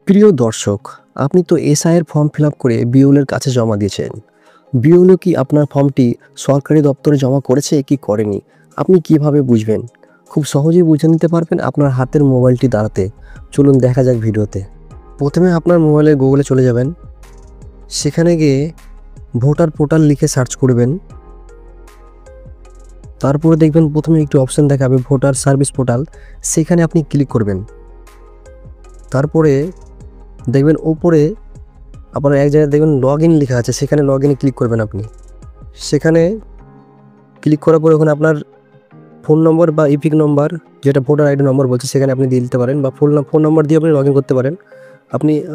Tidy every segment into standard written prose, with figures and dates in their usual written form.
প্রিয় দর্শক, আপনি তো এসআইয়ের ফর্ম ফিল আপ করে বিওএল এর কাছে জমা দিয়েছেন। বিওএল কি আপনার ফর্মটি সরকারি দপ্তরে জমা করেছে কি করেনি, আপনি কিভাবে বুঝবেন? খুব সহজেই বুঝে নিতে পারবেন আপনার হাতের মোবাইলটি দ্বারাতে। চলুন দেখা যাক ভিডিওতে। প্রথমে আপনার মোবাইলে গুগলে চলে যাবেন, সেখানে গিয়ে ভোটার পোর্টাল লিখে সার্চ করবেন। তারপরে দেখবেন প্রথমে একটি অপশান দেখাবে ভোটার সার্ভিস পোর্টাল, সেখানে আপনি ক্লিক করবেন। তারপরে দেখবেন ওপরে আপনার এক জায়গায় দেখবেন লগ ইন লেখা আছে, সেখানে লগ ইনে ক্লিক করবেন আপনি। সেখানে ক্লিক করার পরে ওখানে আপনার ফোন নম্বর বা ইপিক নম্বর, যেটা ভোটার আইডি নম্বর বলছে, সেখানে আপনি দিয়ে দিতে পারেন বা ফোন নম্বর দিয়ে আপনি লগ ইন করতে পারেন।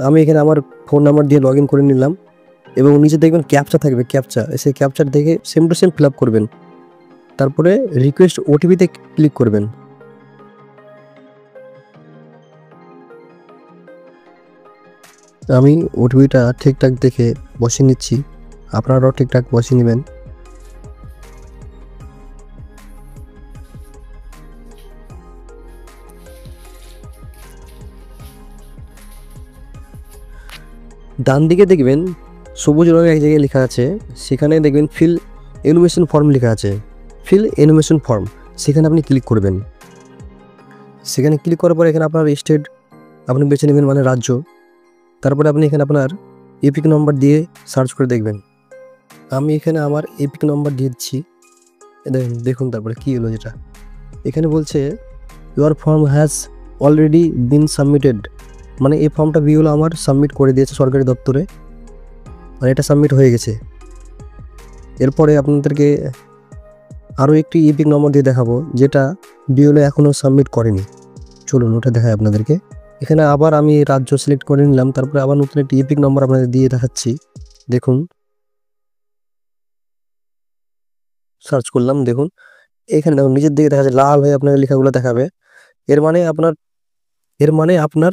আমি এখানে আমার ফোন নাম্বার দিয়ে লগ ইন করে নিলাম এবং নিচে দেখবেন ক্যাপচা থাকবে, সেই ক্যাপচার দেখে same to same fill up করবেন। তারপরে রিকোয়েস্ট ওটিপিতে ক্লিক করবেন। আমি ওটিপিটা ঠিকঠাক দেখে বসিয়ে নিচ্ছি, আপনারাও ঠিকঠাক বসিয়ে নেবেন। ডান দিকে দেখবেন সবুজ রঙের এক জায়গায় লেখা আছে, সেখানে দেখবেন ফিল এনুমেশন ফর্ম লেখা আছে, ফিল এনুমেশন ফর্ম, সেখানে আপনি ক্লিক করবেন। সেখানে ক্লিক করার পরে এখানে আপনার স্টেট আপনি বেছে নেবেন, মানে রাজ্য। তারপরে আপনি এখানে আপনার এপিক নম্বর দিয়ে সার্চ করে দেখবেন। আমি এখানে আমার এপিক নম্বর দিয়ে দিচ্ছি, দেখুন তারপরে কী হলো, যেটা এখানে বলছে your form has already been submitted, মানে এই ফর্মটা বিওএল আমার সাবমিট করে দিয়েছে সরকারি দপ্তরে, মানে এটা সাবমিট হয়ে গেছে। এরপরে আপনাদেরকে আরও একটি ইপিক নম্বর দিয়ে দেখাবো, যেটা বিওএল এখনও সাবমিট করেনি। চলুন ওটা দেখাই আপনাদেরকে। এখানে আবার আমি রাজ্য সিলেক্ট করে নিলাম, তারপরে আবার নতুন একটি ইপিক নম্বর আপনাদের দিয়ে দেখাচ্ছি। দেখুন, সার্চ করলাম, দেখুন এখানে দেখুন নিচের দিকে দেখা যায় লাল হয়ে আপনার লেখাগুলো দেখাবে। এর মানে আপনার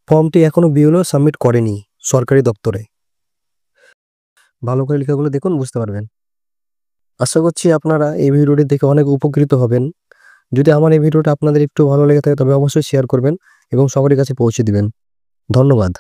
ফর্মটি এখনও বিওএল সাবমিট করেনি সরকারি দপ্তরে। ভালো করে লেখাগুলো দেখুন, বুঝতে পারবেন। আশা করছি আপনারা এই ভিডিওটি দেখে অনেক উপকৃত হবেন। যদি আমার এই ভিডিওটা আপনাদের একটু ভালো লেগে থাকে তবে অবশ্যই শেয়ার করবেন এবং সবার কাছে পৌঁছে দিবেন। ধন্যবাদ।